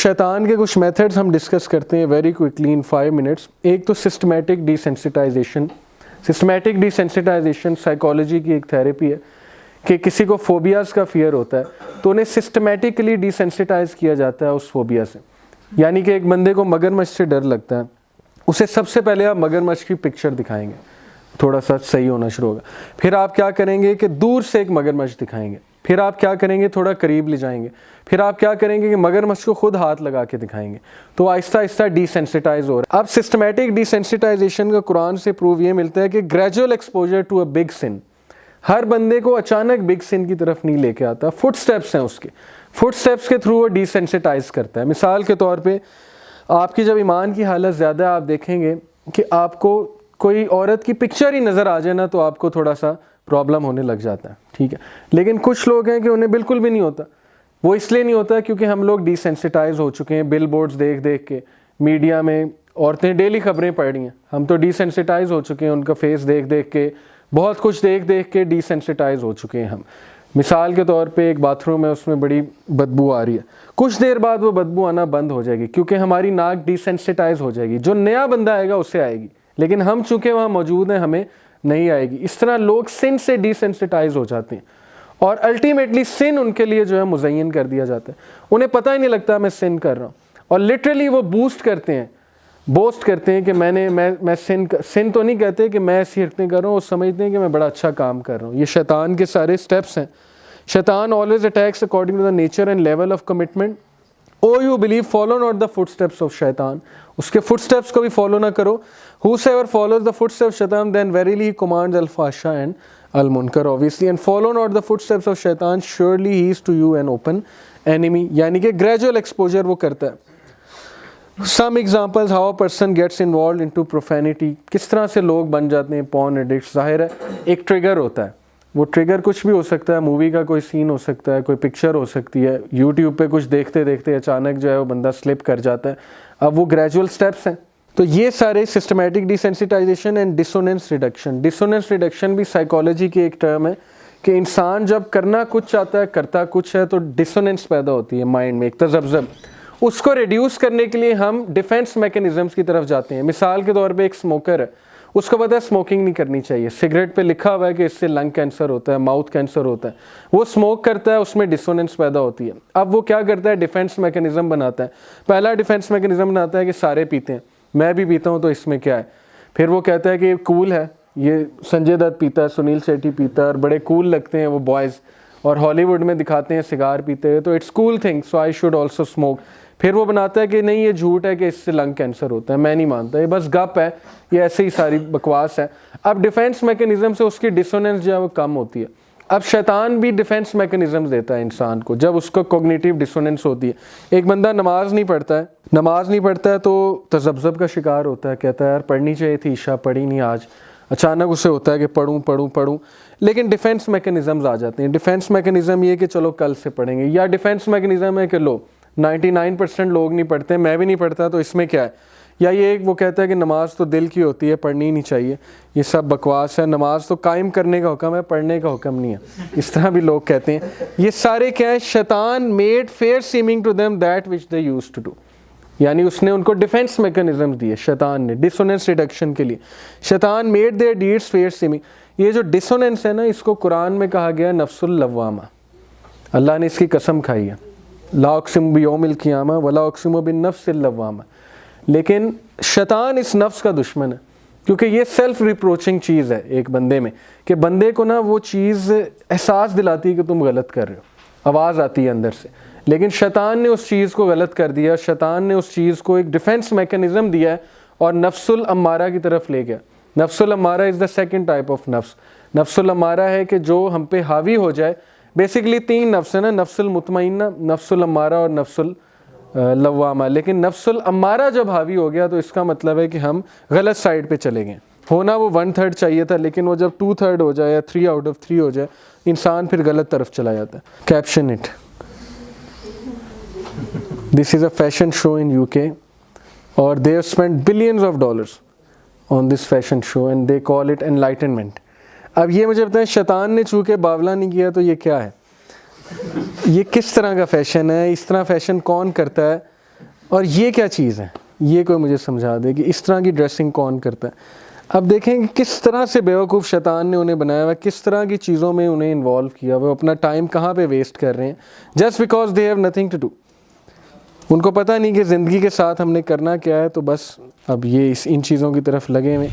شیطان کے کچھ میتھڈز ہم ڈسکس کرتے ہیں ویری کوئکلی ان 5 منٹس. ایک تو systematic desensitization. Systematic desensitization psychology کی ایک تھیراپی ہے کہ کسی کو فوبیاز کا فیئر ہوتا ہے تو انہیں سسٹمیٹکلی ڈیسینسٹائز کیا جاتا ہے اس فوبیا سے. یعنی کہ ایک بندے کو مگرمچھ سے ڈر لگتا ہے, اسے سب سے پہلے آپ مگرمچھ کی پکچر دکھائیں گے, تھوڑا سا صحیح ہونا شروع ہوگا. پھر آپ کیا کریں گے کہ دور سے ایک مگرمچھ دکھائیں گے. پھر آپ کیا کریں گے, تھوڑا قریب لے جائیں گے. پھر آپ کیا کریں گے کہ مگرمچھ کو خود ہاتھ لگا کے دکھائیں گے. تو آہستہ آہستہ ڈیسینسٹائز ہو رہا ہے. اب سسٹمیٹک ڈیسینسٹائزیشن کا قرآن سے پروف یہ ملتا ہے کہ gradual exposure to a big sun ہر بندے کو اچانک بگ سن کی طرف نہیں لے کے آتا. فٹ سٹیپس ہیں اس کے, فٹ سٹیپس کے تھرو وہ ڈیسینسٹائز کرتا ہے. مثال کے طور پہ آپ کی جب ایمان کی حالت زیادہ ہے, آپ دیکھیں گے کہ آپ کو کوئی عورت کی پکچر ہی نظر آ جائے نا تو آپ کو تھوڑا سا پرابلم ہونے لگ جاتا ہے, ٹھیک ہے. لیکن کچھ لوگ ہیں کہ انہیں بالکل بھی نہیں ہوتا. وہ اس لیے نہیں ہوتا کیونکہ ہم لوگ ڈیسینسٹائز ہو چکے ہیں. بل بورڈز دیکھ دیکھ کے, میڈیا میں عورتیں ڈیلی خبریں پڑھ رہی ہیں, ہم تو ڈیسینسٹائز ہو چکے ہیں. ان کا فیس دیکھ دیکھ کے, بہت کچھ دیکھ دیکھ کے ڈیسینسٹائز ہو چکے ہیں ہم. مثال کے طور پہ ایک باتھ روم ہے, اس میں بڑی بدبو آ رہی ہے, کچھ دیر بعد وہ بدبو آنا بند ہو جائے گی کیونکہ ہماری ناک ڈیسینسٹائز ہو جائے گی. جو نیا بندہ آئے گا اسے آئے گی, لیکن ہم چونکہ وہاں موجود ہیں ہمیں نہیں آئے گی. اس طرح لوگ سن سے ڈیسینسٹائز ہو جاتے ہیں اور الٹیمیٹلی سن ان کے لیے جو ہے مزین کر دیا جاتا ہے. انہیں پتہ ہی نہیں لگتا میں سن کر رہا ہوں, اور لٹرلی وہ بوسٹ کرتے ہیں کہ میں سن تو نہیں کہتے کہ میں ایسی حرکتیں کر رہا ہوں, وہ سمجھتے ہیں کہ میں بڑا اچھا کام کر رہا ہوں. یہ شیطان کے سارے سٹیپس ہیں. شیطان always attacks according to the nature and level of commitment. Oh you believe, follow not the footsteps of shaitan. اس کے فٹ سٹیپس کو بھی فالو نہ کرو. Whosoever follows the footsteps of shaitan then verily he commands al-fahsha and al-munkar obviously, and follow not the footsteps of shaitan surely he is to you an open enemy. یعنی کہ gradual exposure وہ کرتا ہے. Some examples how a person gets involved into profanity. کس طرح سے لوگ بن جاتے ہیں porn addicts. ظاہر ہے ایک ٹریگر ہوتا ہے, وہ ٹریگر کچھ بھی ہو سکتا ہے, مووی کا کوئی سین ہو سکتا ہے, کوئی پکچر ہو سکتی ہے, یوٹیوب پہ کچھ دیکھتے دیکھتے اچانک جو ہے وہ بندہ سلپ کر جاتا ہے. اب وہ گریجول سٹیپس ہیں. تو یہ سارے systematic desensitization and dissonance reduction. Dissonance reduction بھی سائیکالوجی کی ایک ٹرم ہے کہ انسان جب کرنا کچھ چاہتا ہے کرتا کچھ ہے تو ڈسوننس پیدا ہوتی ہے مائنڈ میں, ایک تذبذب. اس کو ریڈیوس کرنے کے لیے ہم ڈیفینس میکینزمس کی طرف جاتے ہیں. مثال کے طور پہ ایک اسموکر ہے, اس کو پتہ ہے اسموکنگ نہیں کرنی چاہیے, سگریٹ پہ لکھا ہوا ہے کہ اس سے لنگ کینسر ہوتا ہے, ماؤتھ کینسر ہوتا ہے, وہ اسموک کرتا ہے, اس میں ڈسوننس پیدا ہوتی ہے. اب وہ کیا کرتا ہے, ڈیفینس میکینزم بناتا ہے. پہلا ڈیفینس میکینزم بناتا ہے کہ سارے پیتے ہیں, میں بھی پیتا ہوں تو اس میں کیا ہے. پھر وہ کہتا ہے کہ یہ کول ہے, یہ سنجے دت پیتا ہے, سنیل شیٹی پیتا ہے, اور بڑے کول لگتے ہیں وہ بوائز, اور ہالی ووڈ میں دکھاتے ہیں سگار پیتے ہیں تو it's cool thing so I should also smoke. پھر وہ بناتا ہے کہ نہیں یہ جھوٹ ہے کہ اس سے لنگ کینسر ہوتا ہے, میں نہیں مانتا, یہ بس گپ ہے, یہ ایسے ہی ساری بکواس ہے. اب ڈیفینس میکینزم سے اس کی ڈسوننس جو ہے وہ کم ہوتی ہے. اب شیطان بھی ڈیفینس میکینزم دیتا ہے انسان کو جب اس کو کوگنیٹیو ڈسوننس ہوتی ہے. ایک بندہ نماز نہیں پڑھتا ہے تو تذبذب کا شکار ہوتا ہے, کہتا ہے یار پڑھنی چاہیے تھی عشاء, پڑھی نہیں آج. اچانک اسے ہوتا ہے کہ پڑھوں, لیکن ڈیفینس میکینزمز آ جاتے ہیں. ڈیفینس میکینزم یہ کہ چلو کل سے پڑھیں گے, یا ڈیفینس میکینزم ہے کہ لو 99% لوگ نہیں پڑھتے, میں بھی نہیں پڑھتا تو اس میں کیا ہے. یا یہ ایک وہ کہتا ہے کہ نماز تو دل کی ہوتی ہے, پڑھنی ہی نہیں چاہیے, یہ سب بکواس ہے, نماز تو قائم کرنے کا حکم ہے, پڑھنے کا حکم نہیں ہے. اس طرح بھی لوگ کہتے ہیں. یہ سارے کیا ہیں, شیطان made fair seeming to them that which they used to do. یعنی اس نے ان کو ڈیفینس میکینزم دیے شیطان نے ڈسوننس ریڈکشن کے لیے. شیطان made their deeds fair seeming. یہ جو ڈسوننس ہے نا, اس کو قرآن میں کہا گیا نفس اللوامہ. اللہ نے اس کی قسم کھائی ہے, لا اقسم بیوم القیامہ ولا اقسم بالنفس اللوامہ. لیکن شیطان اس نفس کا دشمن ہے کیونکہ یہ سیلف ریپروچنگ چیز ہے ایک بندے میں, کہ بندے کو نا وہ چیز احساس دلاتی ہے کہ تم غلط کر رہے ہو, آواز آتی ہے اندر سے. لیکن شیطان نے اس چیز کو غلط کر دیا, شیطان نے اس چیز کو ایک ڈیفینس میکینزم دیا ہے اور نفس الامارہ کی طرف لے گیا. نفس الامارہ از دا سیکنڈ ٹائپ آف نفس. نفس الامارہ ہے کہ جو ہم پہ حاوی ہو جائے. بیسیکلی 3 نفس ہے نا, نفس المطمئنہ, نفس الامارہ اور نفس اللوامہ. لیکن نفس الامارہ جب حاوی ہو گیا تو اس کا مطلب ہے کہ ہم غلط سائڈ پہ چلے گئے. ہونا وہ 1/3 چاہیے تھا, لیکن وہ جب 2/3 ہو جائے یا 3 out of 3 ہو جائے, انسان پھر غلط طرف چلا جاتا ہے. Caption it, this is a fashion show in UK اور they have spent billions of dollars on this fashion show and they call it enlightenment. اب یہ مجھے بتائیں, شیطان نے چونکہ باولا نہیں کیا تو یہ کیا ہے, یہ کس طرح کا فیشن ہے, اس طرح فیشن کون کرتا ہے. اور یہ کیا چیز ہے, یہ کوئی مجھے سمجھا دے کہ اس طرح کی ڈریسنگ کون کرتا ہے. اب دیکھیں کہ کس طرح سے بیوقوف شیطان نے انہیں بنایا ہوا ہے, کس طرح کی چیزوں میں انہیں انوالو کیا ہوا ہے, اپنا ٹائم کہاں پہ ویسٹ کر رہے ہیں just because they have nothing to do. ان کو پتہ نہیں کہ زندگی کے ساتھ ہم نے کرنا کیا ہے, تو بس اب یہ ان چیزوں کی طرف لگے ہوئے.